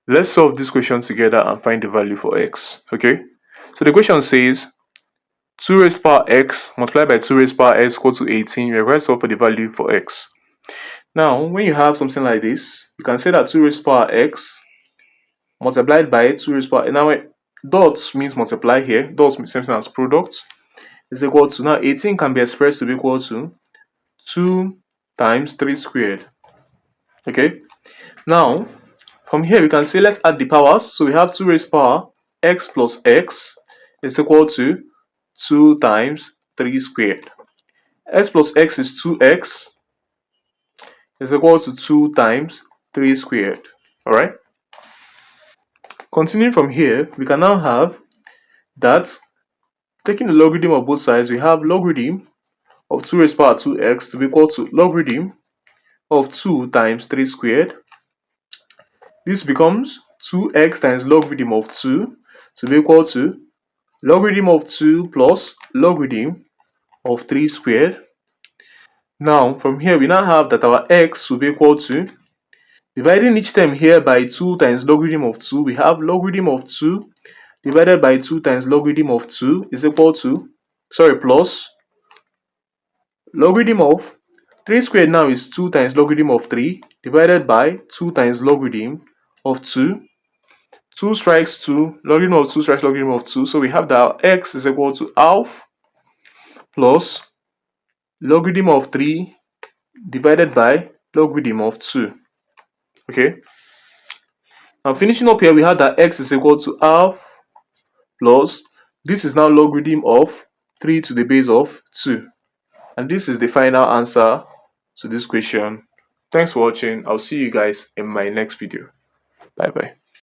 Let's solve this question together and find the value for x. Okay, so the question says 2 raised power x multiplied by 2 raised power x equal to 18. We're going to solve for the value for x. Now, when you have something like this, you can say that 2 raised power x multiplied by 2 raised power. Now, dots means multiply here. Dots means same thing as product. Is equal to, now 18 can be expressed to be equal to 2 times 3 squared. Okay. Now, from here we can say let's add the powers. So we have 2 raised power x plus x is equal to 2 times 3 squared. X plus x is 2x is equal to 2 times 3 squared. Alright. Continuing from here, we can now have that taking the logarithm of both sides, we have logarithm of 2 raised power 2x to be equal to logarithm of 2 times 3 squared. This becomes 2x times logarithm of 2 to be equal to logarithm of 2 plus logarithm of 3 squared. Now, from here, we now have that our x will be equal to, dividing each term here by 2 times logarithm of 2, we have logarithm of 2 divided by 2 times logarithm of 2 is equal to, plus logarithm of 3 squared now is 2 times logarithm of 3 divided by 2 times logarithm of 2. 2 strikes 2, logarithm of 2 strikes logarithm of 2. So we have that our x is equal to half plus logarithm of 3 divided by logarithm of 2. Okay. Now finishing up here, we have that x is equal to half plus, this is now logarithm of 3 to the base of 2. And this is the final answer to this question. Thanks for watching. I'll see you guys in my next video. Bye bye.